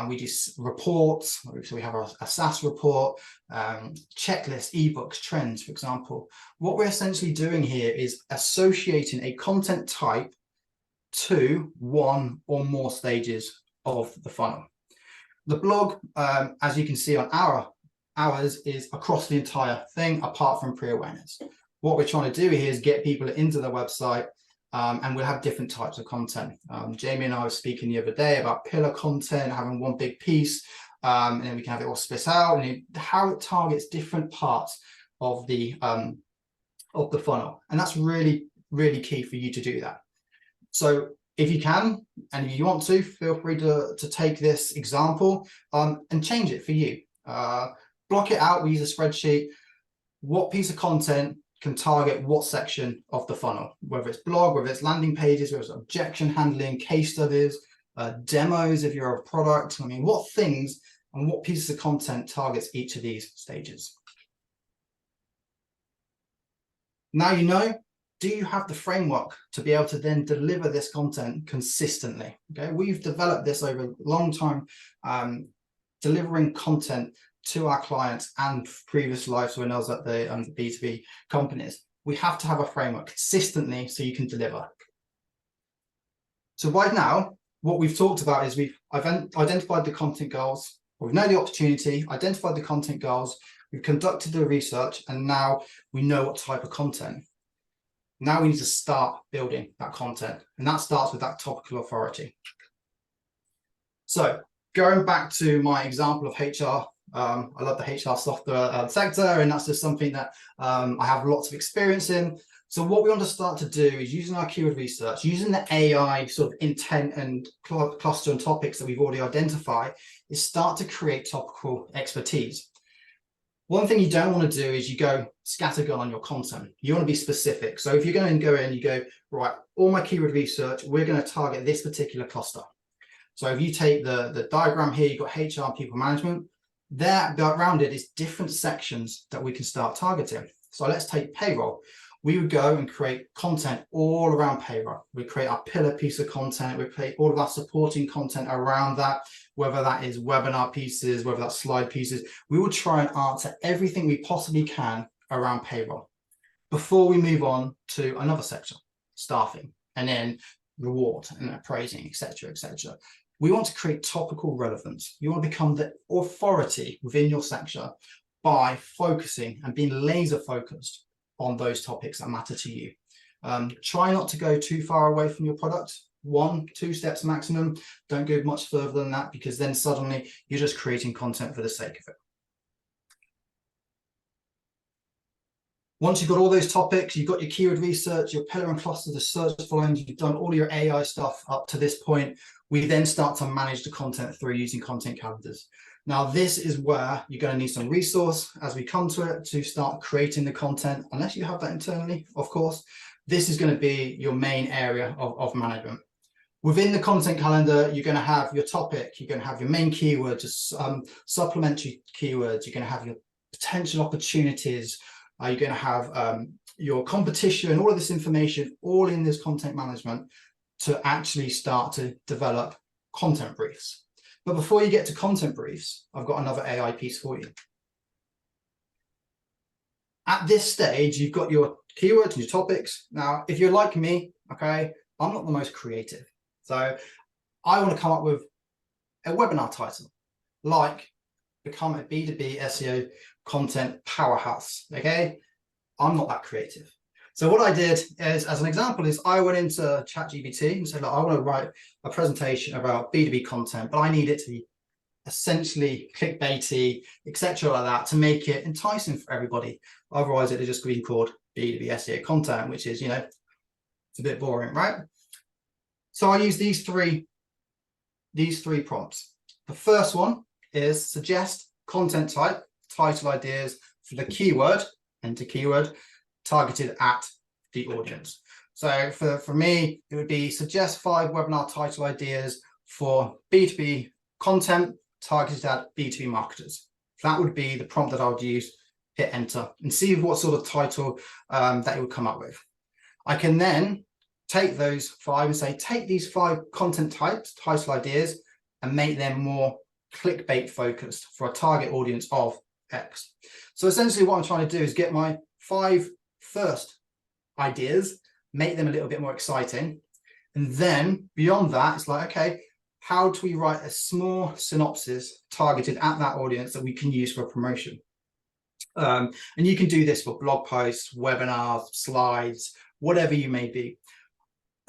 We do reports. So we have a SaaS report, checklists, ebooks, trends, for example. What we're essentially doing here is associating a content type to one or more stages of the funnel. The blog, as you can see on ours, is across the entire thing, apart from pre-awareness. What we're trying to do here is get people into the website, and we'll have different types of content. Jamie and I were speaking the other day about pillar content, having one big piece, and then we can have it all split out, and how it targets different parts of the funnel. And that's really, really key for you to do that. So if you can, and if you want to, feel free to take this example and change it for you. Block it out, we use a spreadsheet. What piece of content can target what section of the funnel, whether it's blog, whether it's landing pages, whether it's objection handling, case studies, demos if you're a product. I mean, what things and what pieces of content targets each of these stages. Now you know, do you have the framework to be able to then deliver this content consistently? Okay, we've developed this over a long time, delivering content to our clients and previous lives when I was at the B2B companies. We have to have a framework consistently so you can deliver. So right now, what we've talked about is we've identified the content goals, we've known the opportunity, identified the content goals, we've conducted the research, and now we know what type of content. Now we need to start building that content, and that starts with that topical authority. So going back to my example of HR, I love the HR software sector, and that's just something that I have lots of experience in. So what we want to start to do is using our keyword research, using the AI sort of intent and cluster and topics that we've already identified, is start to create topical expertise. One thing you don't want to do is you go scattergun on your content. You want to be specific. So if you're going to go in, you go, right, all my keyword research, we're going to target this particular cluster. So if you take the diagram here, you've got HR and people management. There, around it is different sections that we can start targeting. So let's take payroll. We would go and create content all around payroll. We create our pillar piece of content. We create all of our supporting content around that, whether that is webinar pieces, whether that's slide pieces. We will try and answer everything we possibly can around payroll before we move on to another section, staffing, and then reward and appraising, etc., etc. We want to create topical relevance. You want to become the authority within your sector by focusing and being laser focused on those topics that matter to you. Try not to go too far away from your product. 1-2 steps maximum. Don't go much further than that, because then suddenly you're just creating content for the sake of it. Once you've got all those topics, you've got your keyword research, your pillar and cluster, the search volumes, you've done all your AI stuff up to this point, we then start to manage the content through using content calendars. Now, this is where you're going to need some resource as we come to it to start creating the content, unless you have that internally, of course. This is going to be your main area of management. Within the content calendar, you're going to have your topic, you're going to have your main keywords, supplementary keywords, you're going to have your potential opportunities, you're going to have your competition, all of this information, all in this content management to actually start to develop content briefs. But before you get to content briefs, I've got another AI piece for you. At this stage, you've got your keywords and your topics. Now, if you're like me, okay, I'm not the most creative. So I want to come up with a webinar title, like become a B2B SEO content powerhouse, okay? I'm not that creative. So what I did is, as an example, is I went into ChatGPT and said, look, I want to write a presentation about B2B content, but I need it to be essentially clickbaity, etc., like that, to make it enticing for everybody. Otherwise, it would just be called B2B SEO content, which is, you know, it's a bit boring, right? So I use these three prompts. The first one is suggest content type, title ideas for the keyword, enter keyword, targeted at the audience. So for me, it would be suggest 5 webinar title ideas for B2B content targeted at B2B marketers. That would be the prompt that I would use, hit enter, and see what sort of title that it would come up with. I can then take those 5 and say, take these 5 content types, title ideas, and make them more clickbait focused for a target audience of X. So essentially what I'm trying to do is get my 5 first ideas, make them a little bit more exciting. And then beyond that, it's like, okay, how do we write a small synopsis targeted at that audience that we can use for promotion? And you can do this for blog posts, webinars, slides, whatever you may be.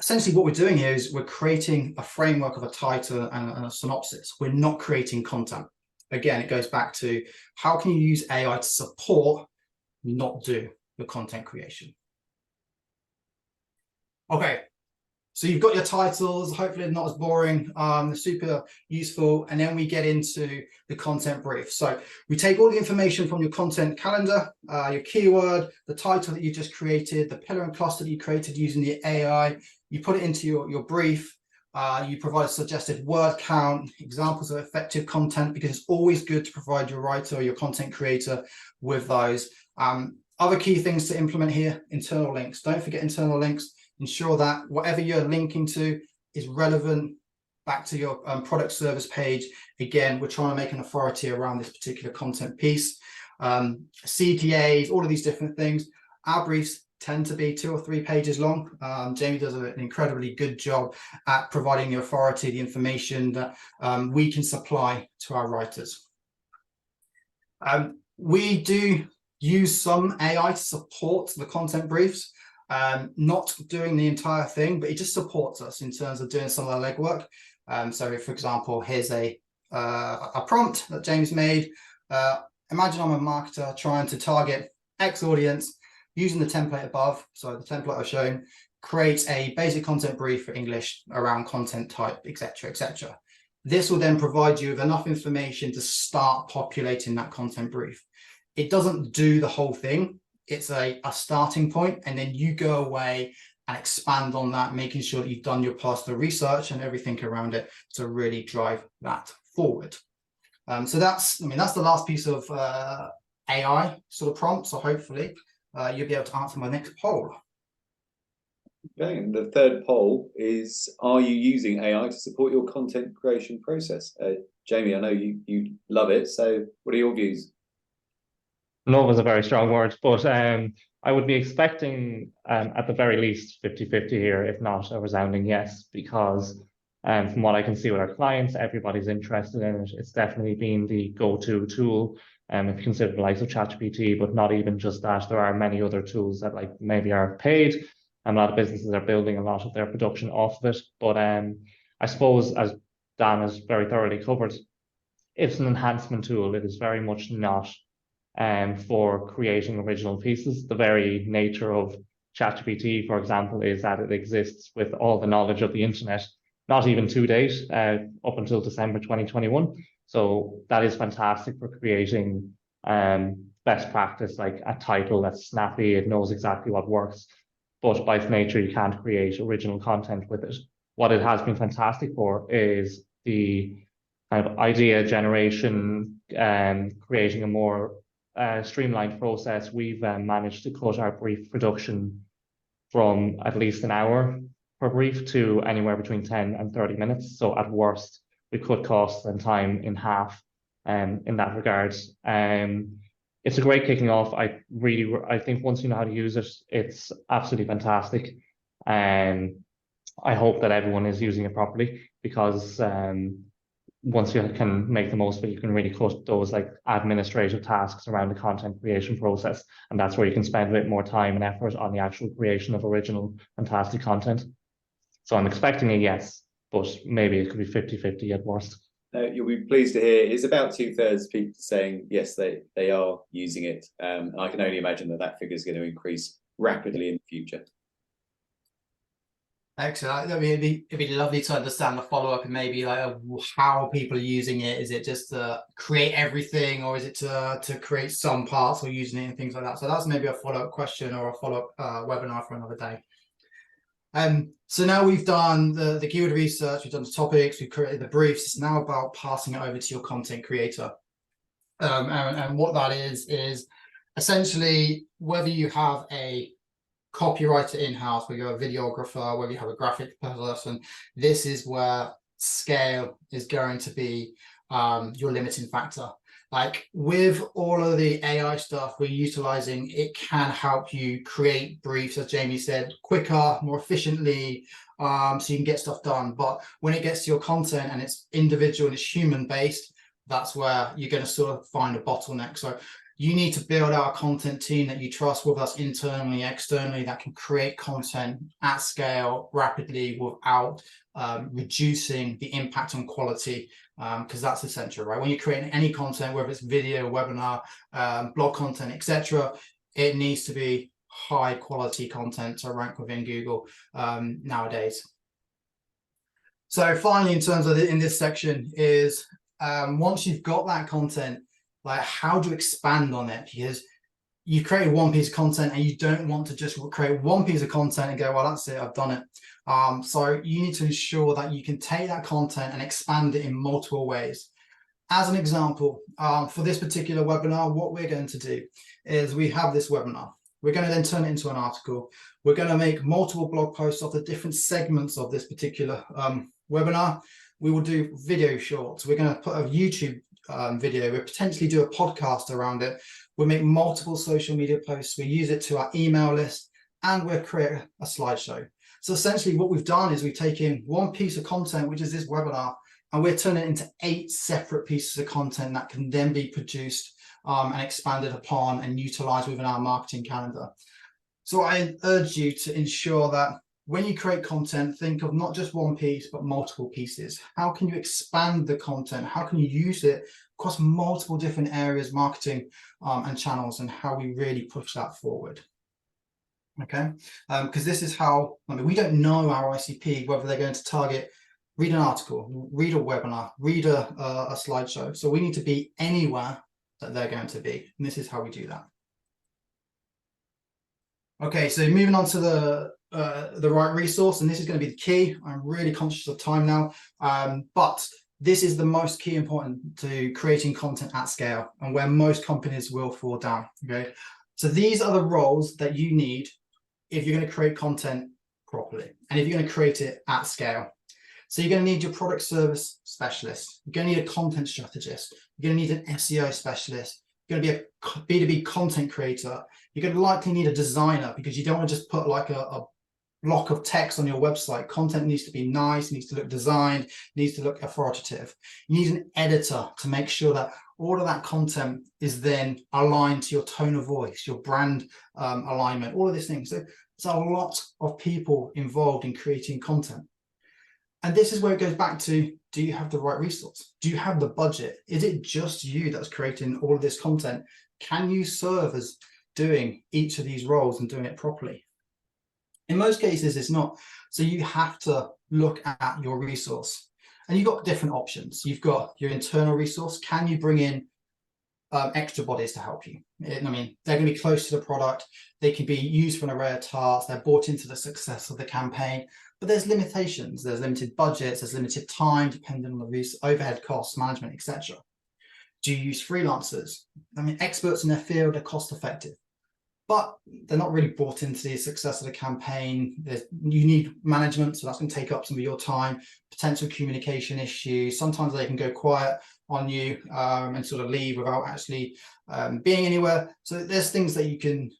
Essentially what we're doing here is we're creating a framework of a title and a synopsis. We're not creating content. Again, it goes back to how can you use AI to support, not do the content creation. Okay, So you've got your titles, hopefully not as boring, super useful. And then we get into the content brief. So we take all the information from your content calendar, your keyword, the title that you just created, the pillar and cluster that you created using the AI, you put it into your brief. You provide a suggested word count, examples of effective content, because it's always good to provide your writer or your content creator with those. Other key things to implement here, internal links. Don't forget internal links. Ensure that whatever you're linking to is relevant back to your product service page. Again, we're trying to make an authority around this particular content piece. CTAs, all of these different things. Our briefs tend to be 2 or 3 pages long. Jamie does an incredibly good job at providing the authority, the information that we can supply to our writers. We do use some AI to support the content briefs, not doing the entire thing, but it just supports us in terms of doing some of the legwork. So for example, here's a prompt that James made. Imagine I'm a marketer trying to target X audience using the template above. So the template I've shown creates a basic content brief for English around content type, etc., etc. This will then provide you with enough information to start populating that content brief. It doesn't do the whole thing. It's a starting point, and then you go away and expand on that, making sure that you've done your personal research and everything around it to really drive that forward. So that's the last piece of AI sort of prompt. So hopefully you'll be able to answer my next poll. Okay, and the third poll is, are you using AI to support your content creation process? Jamie, I know you love it, so what are your views? Love is a very strong word, but I would be expecting at the very least 50-50 here, if not a resounding yes, because from what I can see with our clients, everybody's interested in it. It's definitely been the go-to tool. If you consider the likes of ChatGPT, but not even just that, there are many other tools that like maybe are paid, and a lot of businesses are building a lot of their production off of it. But I suppose, as Dan has very thoroughly covered, it's an enhancement tool. It is very much not for creating original pieces. The very nature of ChatGPT, for example, is that it exists with all the knowledge of the internet, not even to date, up until December 2021. So that is fantastic for creating best practice, like a title that's snappy, it knows exactly what works, but by its nature, you can't create original content with it. What it has been fantastic for is the kind of idea generation and creating a more streamlined process. We've managed to cut our brief production from at least an hour per brief to anywhere between 10 and 30 minutes. So at worst, we cut costs and time in half in that regard. It's a great kicking off. I think once you know how to use it, it's absolutely fantastic. I hope that everyone is using it properly, because once you can make the most of it, you can really cut those like administrative tasks around the content creation process. And that's where you can spend a bit more time and effort on the actual creation of original, fantastic content. So I'm expecting a yes, but maybe it could be 50-50 at worst. You'll be pleased to hear it's about 2/3 people saying yes, they are using it. I can only imagine that figure is going to increase rapidly in the future. Excellent. I mean, it'd be lovely to understand the follow-up and maybe like how people are using it. Is it just to create everything, or is it to create some parts, or using it and things like that? So that's maybe a follow-up question or a follow-up webinar for another day. So now we've done the keyword research, we've done the topics, we've created the briefs. It's now about passing it over to your content creator. And what that is essentially, whether you have a copywriter in-house, whether you're a videographer, whether you have a graphic person, this is where scale is going to be your limiting factor. Like with all of the AI stuff we're utilizing, it can help you create briefs, as Jamie said, quicker, more efficiently, so you can get stuff done. But when it gets to your content and it's individual and it's human based, that's where you're going to sort of find a bottleneck. So you need to build out a content team that you trust with us internally, externally, that can create content at scale rapidly without reducing the impact on quality, because that's essential, right? When you're creating any content, whether it's video, webinar, blog content, etc., it needs to be high quality content to rank within Google nowadays. So finally, in terms of in this section is once you've got that content, like how do you expand on it? Because you created one piece of content and you don't want to just create one piece of content and go, well, that's it, I've done it. So you need to ensure that you can take that content and expand it in multiple ways. As an example, for this particular webinar, what we're going to do is we have this webinar. We're going to then turn it into an article. We're going to make multiple blog posts of the different segments of this particular webinar. We will do video shorts. We're going to put a YouTube video. We'll potentially do a podcast around it. We'll make multiple social media posts. We use it to our email list, and we'll create a slideshow. So essentially what we've done is we've taken one piece of content, which is this webinar, and we're turning it into 8 separate pieces of content that can then be produced and expanded upon and utilized within our marketing calendar. So I urge you to ensure that when you create content, think of not just one piece, but multiple pieces. How can you expand the content? How can you use it across multiple different areas, marketing and channels, and how we really push that forward? Okay, because this is how, I mean, we don't know our ICP, whether they're going to target, read an article, read a webinar, read a slideshow. So we need to be anywhere that they're going to be. And this is how we do that. Okay, so moving on to the right resource, and this is going to be the key. I'm really conscious of time now, but this is the most key important to creating content at scale and where most companies will fall down. Okay, so these are the roles that you need if you're going to create content properly and if you're going to create it at scale. So you're going to need your product service specialist. You're going to need a content strategist. You're going to need an SEO specialist. You're going to be a B2B content creator. You're going to likely need a designer, because you don't want to just put like a block of text on your website. Content needs to be nice, needs to look designed, needs to look authoritative. You need an editor to make sure that all of that content is then aligned to your tone of voice, your brand alignment, all of these things. So there's a lot of people involved in creating content. And this is where it goes back to, do you have the right resource? Do you have the budget? Is it just you that's creating all of this content? Can you serve as doing each of these roles and doing it properly? In most cases, it's not. So you have to look at your resource. And you've got different options. You've got your internal resource. Can you bring in extra bodies to help you? I mean, they're going to be close to the product. They can be used for an array of tasks. They're bought into the success of the campaign. But there's limitations. There's limited budgets. There's limited time, depending on the overhead costs, management, etc. Do you use freelancers? I mean, experts in their field are cost effective, but they're not really bought into the success of the campaign. You need management, so that's going to take up some of your time. Potential communication issues. Sometimes they can go quiet on you and sort of leave without actually being anywhere. So there's things that you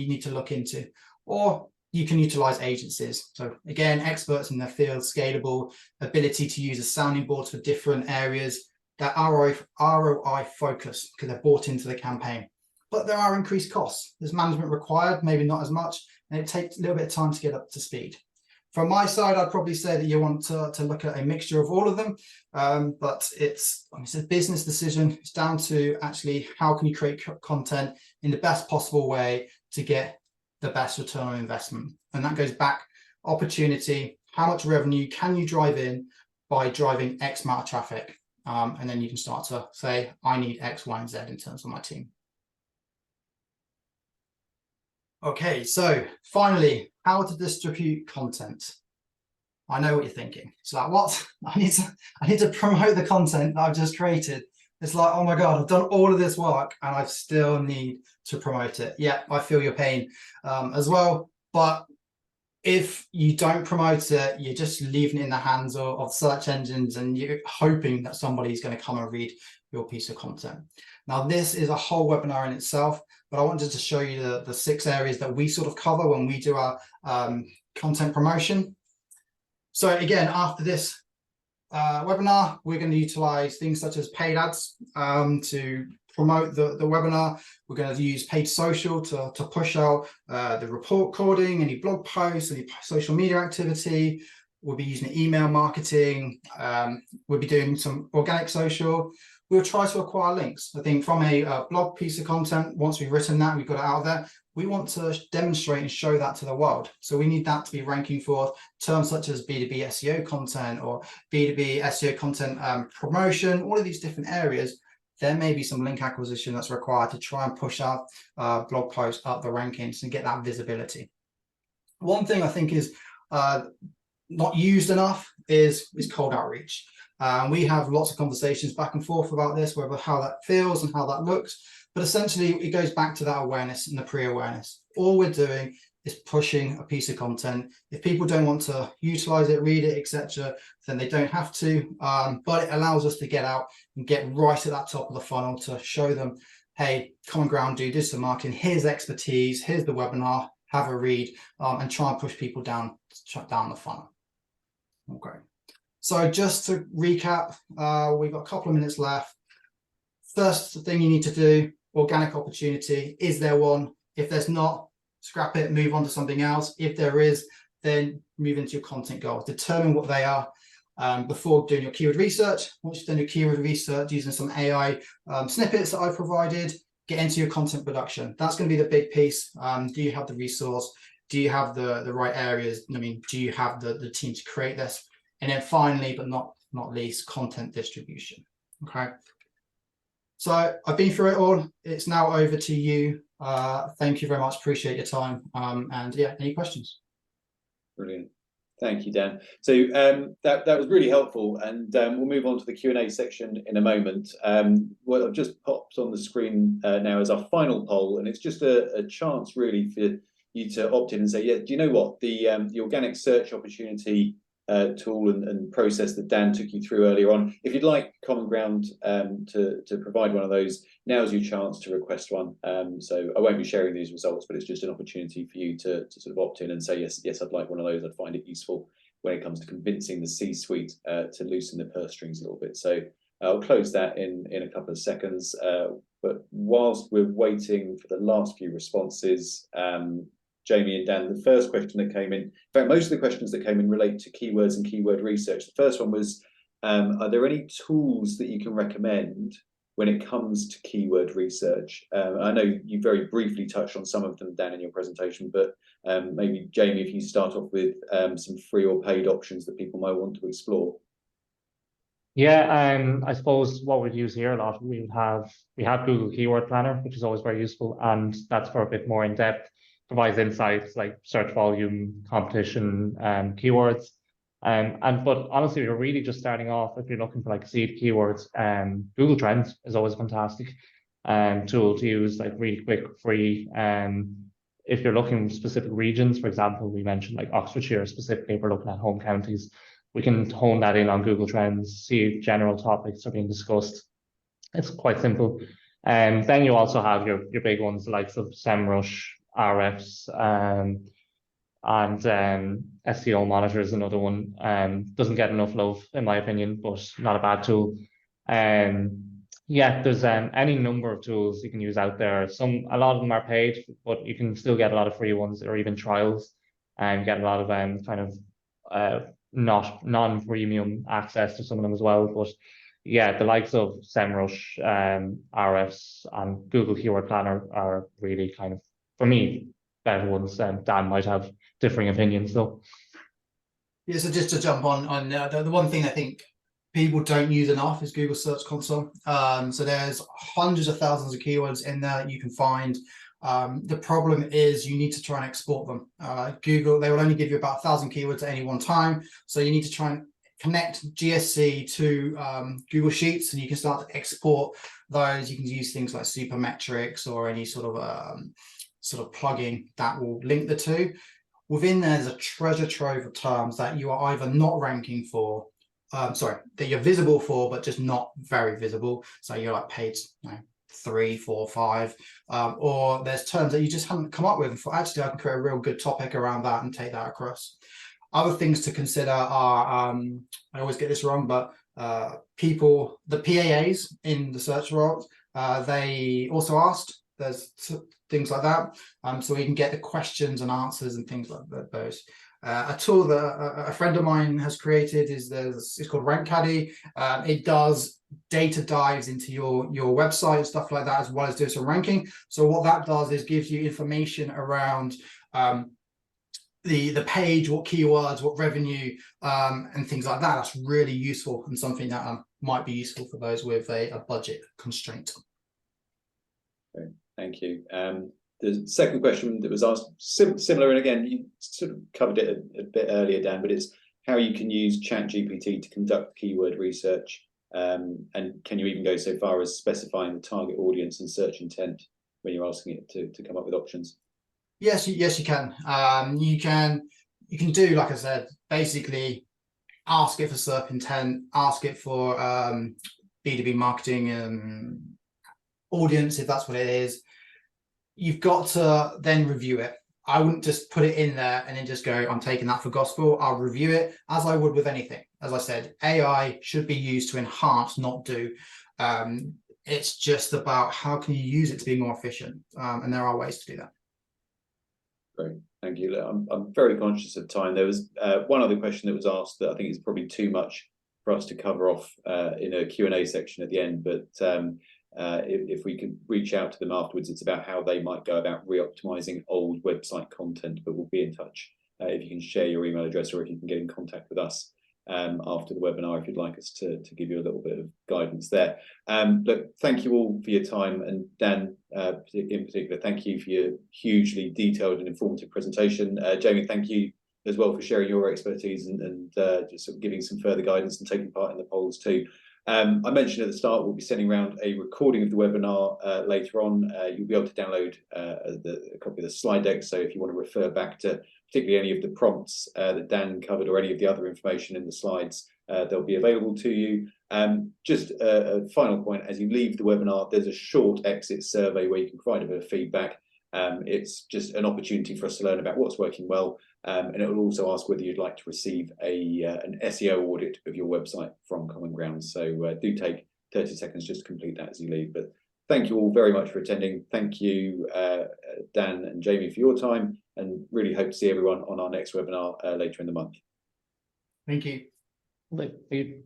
need to look into. Or you can utilize agencies. So again, experts in their field, scalable, ability to use a sounding board for different areas, that ROI focus, because they're bought into the campaign. But there are increased costs. There's management required, maybe not as much, and it takes a little bit of time to get up to speed. From my side, I'd probably say that you want to look at a mixture of all of them, but it's a business decision. It's down to actually how can you create content in the best possible way to get the best return on investment. And that goes back, opportunity, how much revenue can you drive in by driving X amount of traffic? And then you can start to say, I need X, Y, and Z in terms of my team. Okay, so finally, how to distribute content. I know what you're thinking. It's like, what? I need to promote the content that I've just created. It's like, oh my God, I've done all of this work and I still need to promote it. Yeah, I feel your pain as well. But if you don't promote it, you're just leaving it in the hands of search engines and you're hoping that somebody's going to come and read your piece of content. Now, this is a whole webinar in itself, but I wanted to show you the 6 areas that we sort of cover when we do our content promotion. So again, after this webinar, we're going to utilize things such as paid ads to promote the webinar. We're going to use paid social to push out the report recording, any blog posts, any social media activity. We'll be using email marketing. We'll be doing some organic social. we'll try to acquire links. I think from a blog piece of content, once we've written that, we've got it out there, we want to demonstrate and show that to the world. So we need that to be ranking for terms such as B2B SEO content or B2B SEO content promotion, all of these different areas. There may be some link acquisition that's required to try and push our blog posts up the rankings and get that visibility. One thing I think is not used enough is cold outreach. We have lots of conversations back and forth about this, whether how that feels and how that looks. But essentially, it goes back to that awareness and the pre-awareness. All we're doing is pushing a piece of content. If people don't want to utilize it, read it, etc., then they don't have to. But it allows us to get out and get right at that top of the funnel to show them, hey, Common Ground do digital marketing. Here's expertise. Here's the webinar. Have a read and try and push people down the funnel. Okay. So just to recap, we've got a couple of minutes left. First thing you need to do, organic opportunity. Is there one? If there's not, scrap it, move on to something else. If there is, then move into your content goals. Determine what they are before doing your keyword research. Once you've done your keyword research using some AI snippets that I've provided, get into your content production. That's going to be the big piece. Do you have the resource? Do you have the right areas? I mean, do you have the team to create this? And then finally, but not least, content distribution. Okay. So I've been through it all. It's now over to you. Thank you very much. Appreciate your time. And yeah, any questions? Brilliant. Thank you, Dan. So that was really helpful, and we'll move on to the Q&A section in a moment. What I've just popped on the screen now is our final poll, and it's just a chance really for you to opt in and say, yeah, do you know what, the organic search opportunity tool and process that Dan took you through earlier on. If you'd like Common Ground to provide one of those, now's your chance to request one. So I won't be sharing these results, but it's just an opportunity for you to sort of opt in and say, yes, I'd like one of those. I'd find it useful when it comes to convincing the C-suite to loosen the purse strings a little bit. So I'll close that in a couple of seconds. But whilst we're waiting for the last few responses, Jamie and Dan, the first question that came in fact, most of the questions that came in relate to keywords and keyword research. The first one was, are there any tools that you can recommend when it comes to keyword research? I know you very briefly touched on some of them, Dan, in your presentation, but maybe, Jamie, if you start off with some free or paid options that people might want to explore. Yeah, I suppose what we'd use here a lot, we have Google Keyword Planner, which is always very useful, and that's for a bit more in depth. Provides insights like search volume, competition, keywords. But honestly, you're really just starting off. If you're looking for like seed keywords, Google Trends is always a fantastic tool to use, like really quick, free. If you're looking specific regions, for example, we mentioned like Oxfordshire specifically, if we're looking at home counties, we can hone that in on Google Trends, see if general topics are being discussed. It's quite simple. And then you also have your big ones, the likes of SEMrush, RFs, and SEO Monitor is another one. Doesn't get enough love in my opinion, but not a bad tool. Yeah, there's any number of tools you can use out there. A lot of them are paid, but you can still get a lot of free ones or even trials, and get a lot of kind of non-premium access to some of them as well. But yeah, the likes of SEMrush, RFs, and Google Keyword Planner are really kind of, for me, better ones. Dan might have differing opinions though. Yeah, so just to jump on the one thing I think people don't use enough is Google Search Console. So there's hundreds of thousands of keywords in there that you can find. The problem is you need to try and export them. Google, they will only give you about 1,000 keywords at any one time. So you need to try and connect GSC to Google Sheets, and you can start to export those. You can use things like Supermetrics or any sort of plugin that will link the two. Within there's a treasure trove of terms that you are either not ranking for, that you're visible for, but just not very visible. So you're like page 3, 4, 5, or there's terms that you just haven't come up with. And actually, I can create a real good topic around that and take that across. Other things to consider are, I always get this wrong, but the PAAs in the search results, they also asked. There's things like that, so we can get the questions and answers and things like those. A tool that a friend of mine has created it's called Rank Caddy. It does data dives into your website and stuff like that, as well as do some ranking. So what that does is gives you information around the page, what keywords, what revenue, and things like that. That's really useful and something that might be useful for those with a budget constraint. Great, thank you. The second question that was asked, similar, and again, you sort of covered it a bit earlier, Dan, but it's how you can use ChatGPT to conduct keyword research, and can you even go so far as specifying the target audience and search intent when you're asking it to come up with options? Yes, you can. You can do, like I said, basically ask it for SERP intent, ask it for B2B marketing audience, if that's what it is. You've got to then review it. I wouldn't just put it in there and then just go, I'm taking that for gospel. I'll review it as I would with anything. As I said, AI should be used to enhance, not do. It's just about how can you use it to be more efficient, and there are ways to do that. Great, thank you. I'm very conscious of time. There was one other question that was asked that I think is probably too much for us to cover off in a Q&A section at the end, but if we could reach out to them afterwards, it's about how they might go about re-optimizing old website content, but we'll be in touch if you can share your email address, or if you can get in contact with us after the webinar if you'd like us to give you a little bit of guidance there. Look, thank you all for your time, and Dan in particular, thank you for your hugely detailed and informative presentation. Jamie, thank you as well for sharing your expertise and just sort of giving some further guidance and taking part in the polls too. I mentioned at the start we'll be sending around a recording of the webinar later on. You'll be able to download a copy of the slide deck, so if you want to refer back to particularly any of the prompts that Dan covered or any of the other information in the slides, they'll be available to you. Just a final point, as you leave the webinar, there's a short exit survey where you can provide a bit of feedback. It's just an opportunity for us to learn about what's working well, and it will also ask whether you'd like to receive an SEO audit of your website from Common Ground. So do take 30 seconds just to complete that as you leave. But thank you all very much for attending. Thank you, Dan and Jamie, for your time, and really hope to see everyone on our next webinar later in the month. Thank you. Thank you.